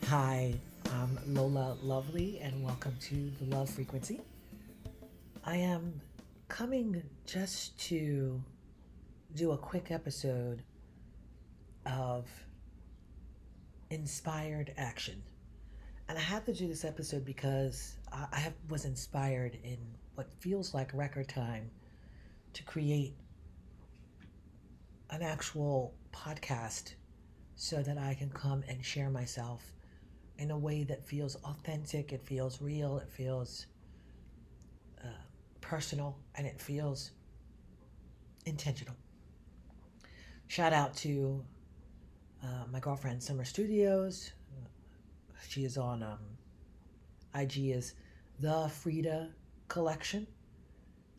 Hi, I'm Lola Lovely, and welcome to the Love Frequency. I am coming just to do a quick episode of inspired action. And I had to do this episode because was inspired in what feels like record time to create an actual podcast so that I can come and share myself in a way that feels authentic, it feels real, it feels uh, personal, and it feels intentional. Shout out to my girlfriend Summer Studios. She is on IG as the Frida Collection,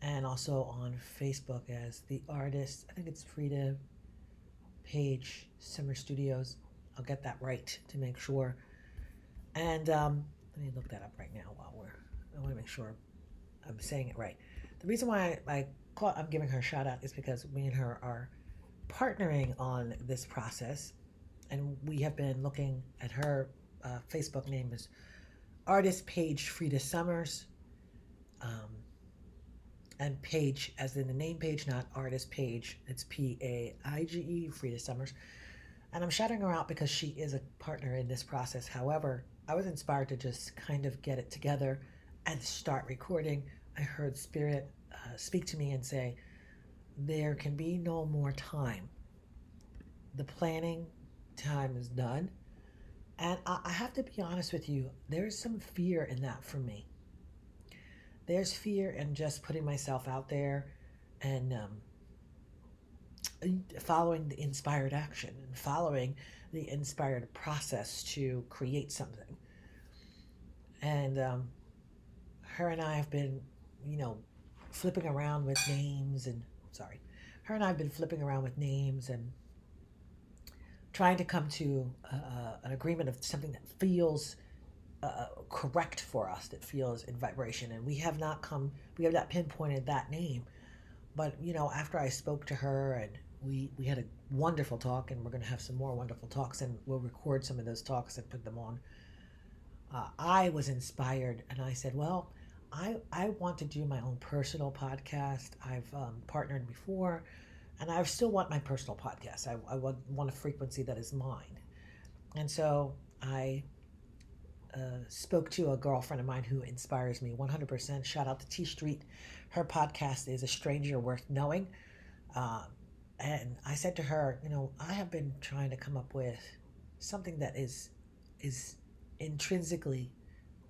and also on Facebook as the artist. I think it's Frida Page Summer Studios. I'll get that right to make sure. And let me look that up right now while I want to make sure I'm saying it right. The reason why I'm giving her a shout out is because me and her are partnering on this process, and we have been looking at her Facebook name is Artist Page Frida Summers, um, and Page as in the name Page, not Artist Page. It's Paige Frida Summers, and I'm shouting her out because she is a partner in this process. However, I was inspired to just kind of get it together and start recording. I heard Spirit speak to me and say, there can be no more time. The planning time is done. And I have to be honest with you, there's some fear in that for me. There's fear in just putting myself out there and following the inspired action and following the inspired process to create something. And her and I have been, you know, flipping around with names and, sorry, her and I have been flipping around with names and trying to come to an agreement of something that feels correct for us, that feels in vibration. And we have not pinpointed that name. But, after I spoke to her and we had a wonderful talk, and we're going to have some more wonderful talks, and we'll record some of those talks and put them on. I was inspired, and I said, well, I want to do my own personal podcast. I've partnered before, and I still want my personal podcast. I want a frequency that is mine. And so I spoke to a girlfriend of mine who inspires me 100%. Shout out to T Street. Her podcast is A Stranger Worth Knowing. Uh, and I said to her, I have been trying to come up with something that is intrinsically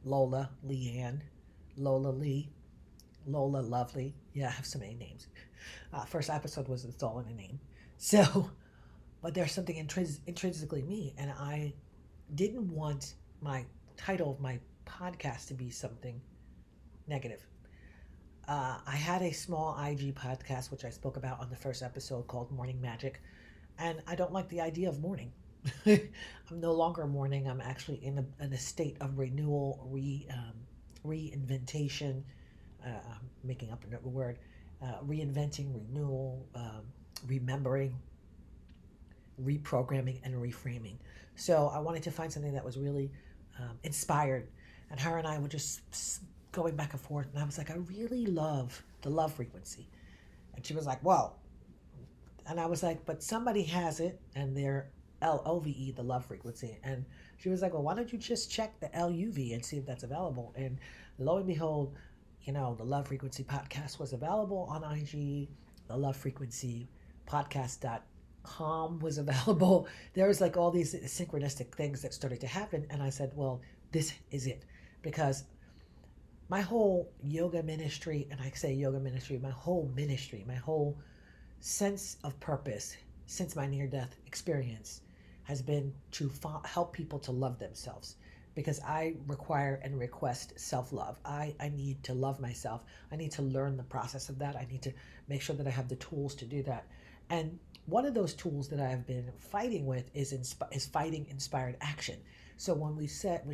Lola, Leanne, Lola Lee, Lola Lovely. Yeah, I have so many names. First episode was It's All in a Name. So, but there's something intrinsically me, and I didn't want my title of my podcast to be something negative. I had a small IG podcast, which I spoke about on the first episode, called Morning Magic, and I don't like the idea of mourning. I'm no longer mourning. I'm actually in a state of renewal, reinventation, I'm making up another word, reinventing, renewal, remembering, reprogramming, and reframing. So I wanted to find something that was really inspired. And her and I were just going back and forth. And I was like, I really love the love frequency. And she was like, well, and I was like, but somebody has it, and they're LOVE, the love frequency. And she was like, well, why don't you just check the LUV and see if that's available? And lo and behold, the love frequency podcast was available on IG. The love frequency podcast.com was available. There was like all these synchronistic things that started to happen. And I said, well, this is it. Because my whole yoga ministry, and I say yoga ministry, my whole sense of purpose since my near death experience has been to help people to love themselves, because I require and request self love. I need to love myself. I need to learn the process of that. I need to make sure that I have the tools to do that. And one of those tools that I have been fighting with is fighting inspired action. So when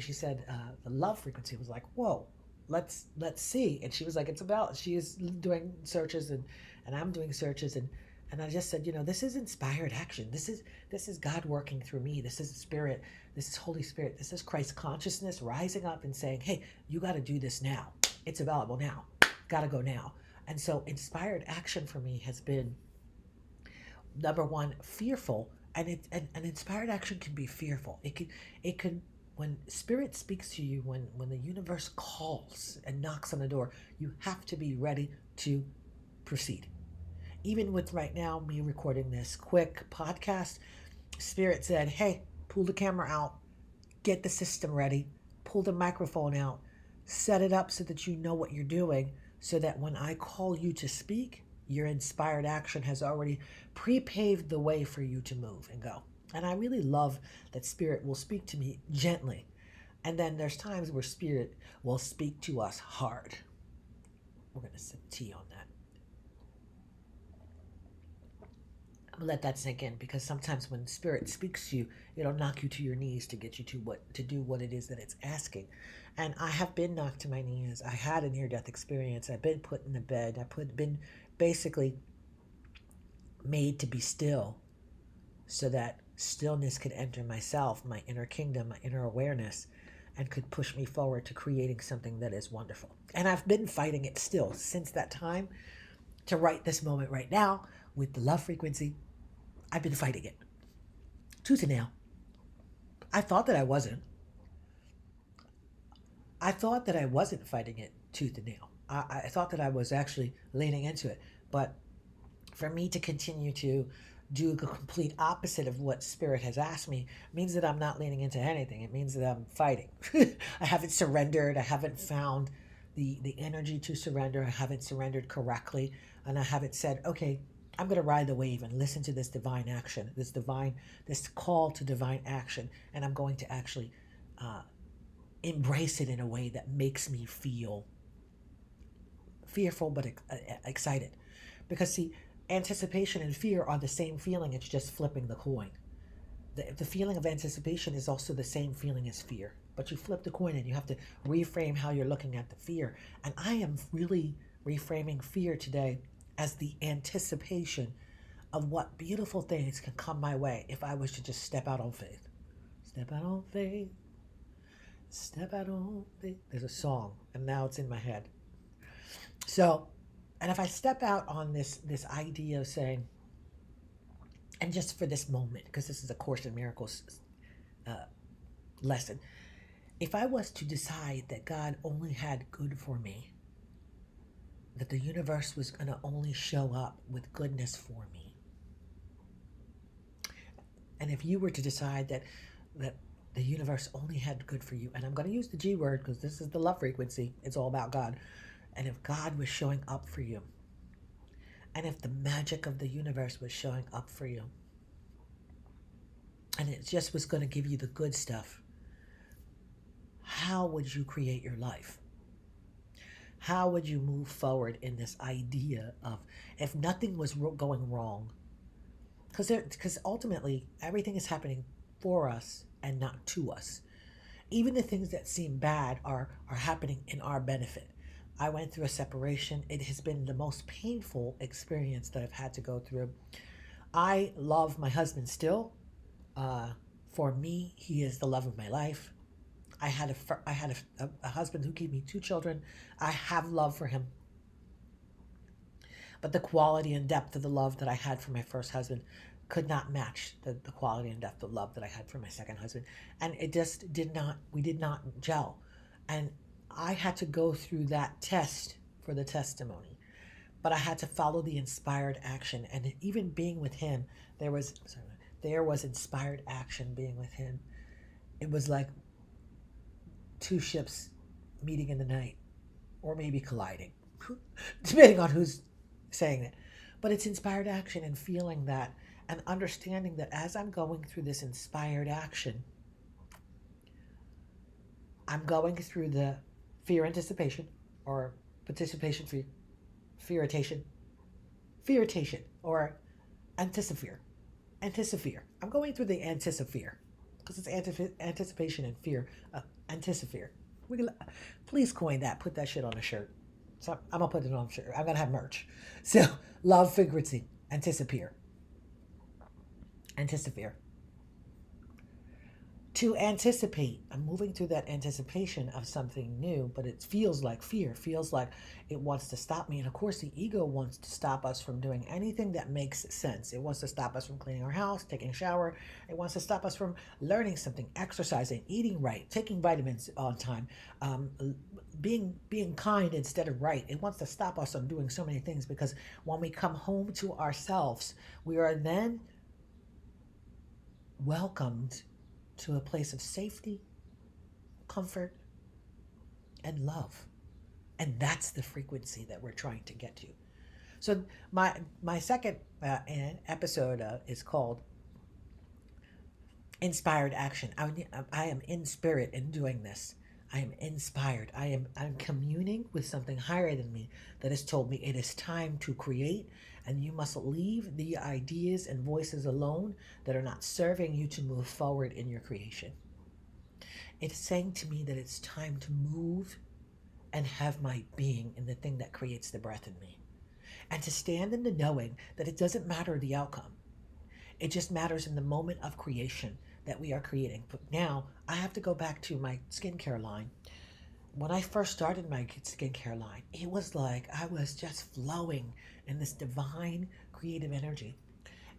she said the love frequency, was like, whoa, let's see. And she was like, she is doing searches, and I'm doing searches, and And I just said, this is inspired action. This is God working through me. This is Spirit. This is Holy Spirit. This is Christ consciousness rising up and saying, hey, you got to do this now. It's available now. Got to go now. And so inspired action for me has been, number one, fearful. And inspired action can be fearful. It can when Spirit speaks to you, when the universe calls and knocks on the door, you have to be ready to proceed. Even with right now me recording this quick podcast, Spirit said, hey, pull the camera out, get the system ready, pull the microphone out, set it up so that you know what you're doing, so that when I call you to speak, your inspired action has already pre-paved the way for you to move and go. And I really love that Spirit will speak to me gently. And then there's times where Spirit will speak to us hard. We're going to sip tea on that. I'm gonna let that sink in, because sometimes when Spirit speaks to you, it'll knock you to your knees to get you to do what it is that it's asking. And I have been knocked to my knees. I had a near-death experience. I've been put in the bed. Been basically made to be still, so that stillness could enter myself, my inner kingdom, my inner awareness, and could push me forward to creating something that is wonderful. And I've been fighting it still since that time to write this moment right now with the love frequency. I've been fighting it tooth and nail. I thought that I wasn't. I thought that I wasn't fighting it tooth and nail. I thought that I was actually leaning into it. But for me to continue to do the complete opposite of what Spirit has asked me means that I'm not leaning into anything. It means that I'm fighting. I haven't surrendered. I haven't found the energy to surrender. I haven't surrendered correctly. And I haven't said, okay, I'm going to ride the wave and listen to this divine action, this call to divine action. And I'm going to actually embrace it in a way that makes me feel fearful but excited. Because see, anticipation and fear are the same feeling. It's just flipping the coin. The feeling of anticipation is also the same feeling as fear. But you flip the coin and you have to reframe how you're looking at the fear. And I am really reframing fear today as the anticipation of what beautiful things can come my way if I was to just step out on faith. Step out on faith. Step out on faith. There's a song, and now it's in my head. So, and if I step out on this idea of saying, and just for this moment, because this is a Course in Miracles lesson, if I was to decide that God only had good for me, that the universe was going to only show up with goodness for me, and if you were to decide that the universe only had good for you, and I'm going to use the G word because this is the love frequency, it's all about God, and if God was showing up for you, and if the magic of the universe was showing up for you, and it just was going to give you the good stuff, how would you create your life? How would you move forward in this idea of, if nothing was going wrong? Because ultimately, everything is happening for us and not to us. Even the things that seem bad are happening in our benefit. I went through a separation. It has been the most painful experience that I've had to go through. I love my husband still. For me, he is the love of my life. I had a husband who gave me 2 children. I have love for him. But the quality and depth of the love that I had for my first husband could not match the quality and depth of love that I had for my second husband. And it just we did not gel. And I had to go through that test for the testimony. But I had to follow the inspired action. And even being with him, there was inspired action being with him. It was like 2 ships meeting in the night, or maybe colliding, depending on who's saying it. But it's inspired action, and feeling that and understanding that as I'm going through this inspired action, I'm going through the fear anticipation, or participation fearitation, or anticiphere. I'm going through the anticiphere, because it's anticipation and fear. Anticiphere. Please coin that. Put that shit on a shirt. So I'm gonna put it on a shirt. I'm gonna have merch. So love frequency. Anticipate. Anticipate. To anticipate. I'm moving through that anticipation of something new, but it feels like fear, feels like it wants to stop me. And of course, the ego wants to stop us from doing anything that makes sense. It wants to stop us from cleaning our house, taking a shower. It wants to stop us from learning something, exercising, eating right, taking vitamins on time, um, being kind instead of right. It wants to stop us from doing so many things because when we come home to ourselves, we are then welcomed to a place of safety, comfort, and love. And that's the frequency that we're trying to get to. So my second episode is called Inspired Action. I am in spirit in doing this. I am inspired. I'm communing with something higher than me that has told me it is time to create, and you must leave the ideas and voices alone that are not serving you to move forward in your creation. It's saying to me that it's time to move and have my being in the thing that creates the breath in me. And to stand in the knowing that it doesn't matter the outcome. It just matters in the moment of creation that we are creating. But now I have to go back to my skincare line. When I first started my skincare line, it was like I was just flowing in this divine creative energy.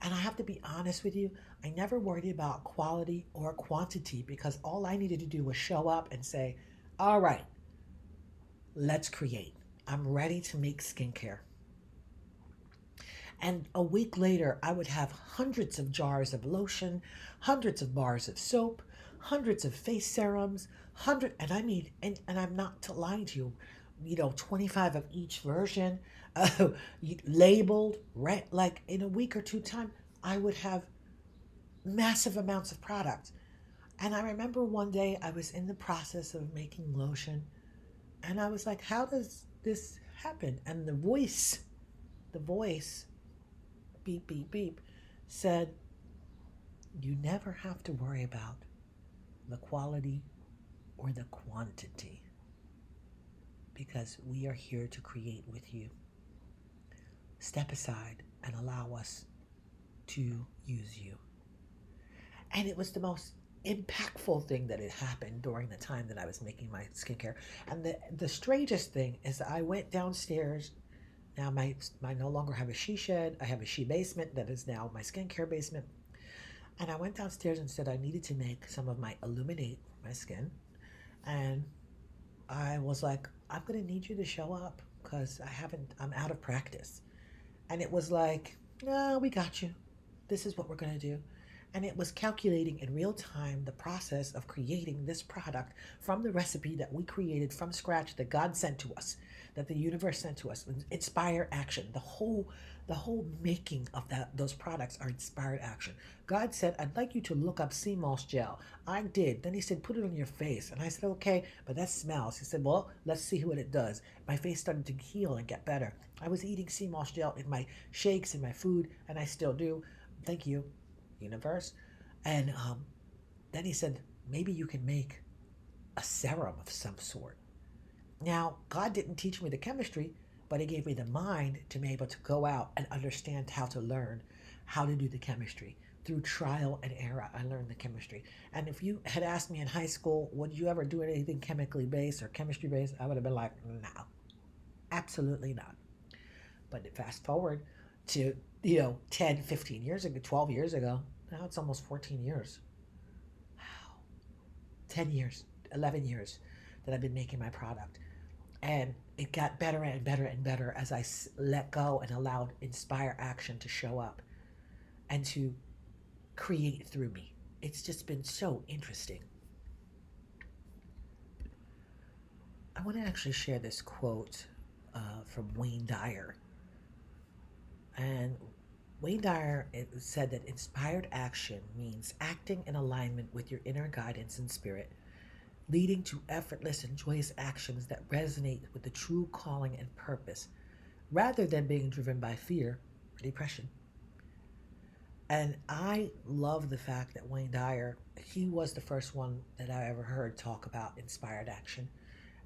And I have to be honest with you, I never worried about quality or quantity because all I needed to do was show up and say, all right, let's create. I'm ready to make skincare. And a week later, I would have hundreds of jars of lotion, hundreds of bars of soap, hundreds of face serums, and I mean, and I'm not lying to you, 25 of each version, uh, labeled, right? Like in a week or two time, I would have massive amounts of product. And I remember one day I was in the process of making lotion, and I was like, how does this happen? And the voice, beep, beep, beep, said, you never have to worry about the quality or the quantity because we are here to create with you. Step aside and allow us to use you. And it was the most impactful thing that had happened during the time that I was making my skincare. And the strangest thing is that I went downstairs. Now my no longer have a she shed. I have a she basement that is now my skincare basement. And I went downstairs and said I needed to make some of my illuminate my skin. And I was like, I'm gonna need you to show up because I'm out of practice. And it was like, no, we got you. This is what we're gonna do. And it was calculating in real time the process of creating this product from the recipe that we created from scratch that God sent to us, that the universe sent to us. Inspire action. The whole making of those products are inspired action. God said, I'd like you to look up sea moss gel. I did. Then he said, put it on your face. And I said, okay, but that smells. He said, well, let's see what it does. My face started to heal and get better. I was eating sea moss gel in my shakes, in my food, and I still do. Thank you, universe. And then he said, maybe you can make a serum of some sort. Now, God didn't teach me the chemistry, but He gave me the mind to be able to go out and understand how to learn how to do the chemistry. Through trial and error, I learned the chemistry. And if you had asked me in high school, would you ever do anything chemically based or chemistry based? I would have been like, no, absolutely not. But fast forward to, 10, 15 years ago, 12 years ago, now it's almost 14 years. Wow. 10 years, 11 years that I've been making my product. And it got better and better and better as I let go and allowed Inspire Action to show up and to create through me. It's just been so interesting. I want to actually share this quote from Wayne Dyer. And Wayne Dyer said that inspired action means acting in alignment with your inner guidance and spirit, leading to effortless and joyous actions that resonate with the true calling and purpose, rather than being driven by fear or depression. And I love the fact that Wayne Dyer, he was the first one that I ever heard talk about inspired action.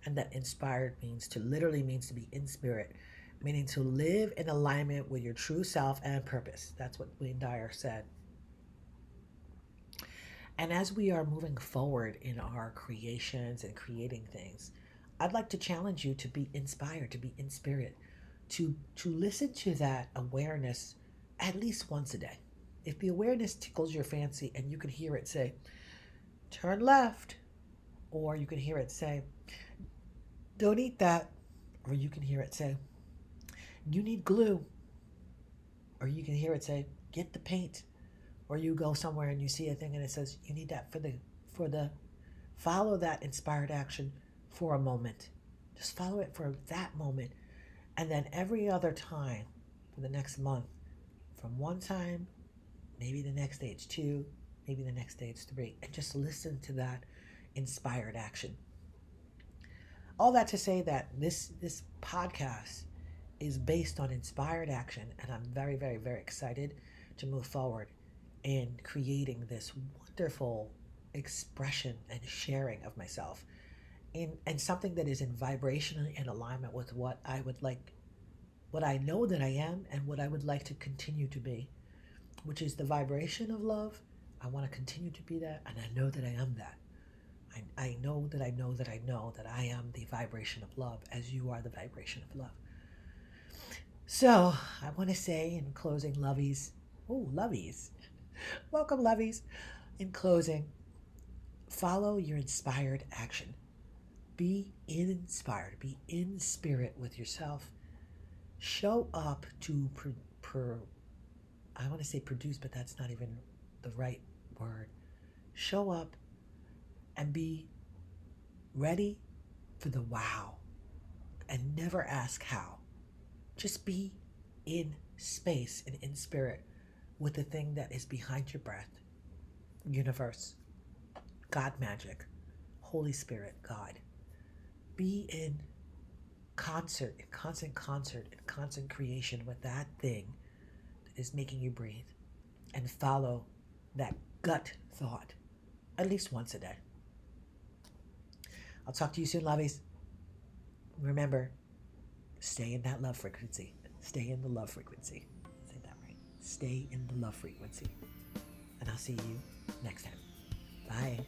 And that inspired means to literally means to be in spirit. meaning to live in alignment with your true self and purpose. That's what Wayne Dyer said. And as we are moving forward in our creations and creating things, I'd like to challenge you to be inspired, to be in spirit, to listen to that awareness at least once a day. If the awareness tickles your fancy and you can hear it say, turn left, or you can hear it say, don't eat that, or you can hear it say, you need glue, or you can hear it say, get the paint, or you go somewhere and you see a thing and it says you need that for the follow that inspired action for a moment. Just follow it for that moment, and then every other time for the next month, from one time, maybe the next day it's two, maybe the next day it's three, and just listen to that inspired action. All that to say that this podcast is based on inspired action, and I'm very, very, very excited to move forward in creating this wonderful expression and sharing of myself in and something that is in vibration and alignment with what I would like, what I know that I am, and what I would like to continue to be, which is the vibration of love. I want to continue to be that, and I know that I am that. I know that I know that I know that I am the vibration of love, as you are the vibration of love. So I want to say in closing, lovies, oh, lovies, welcome, lovies. In closing, follow your inspired action. Be inspired, be in spirit with yourself. Show up to, I want to say produce, but that's not even the right word. Show up and be ready for the wow, and never ask how. Just be in space and in spirit with the thing that is behind your breath: universe, God magic, Holy Spirit, God. Be in concert, in constant creation with that thing that is making you breathe, and follow that gut thought at least once a day. I'll talk to you soon, lovies. Remember, stay in that love frequency. Stay in the love frequency. Say that right. Stay in the love frequency. And I'll see you next time. Bye.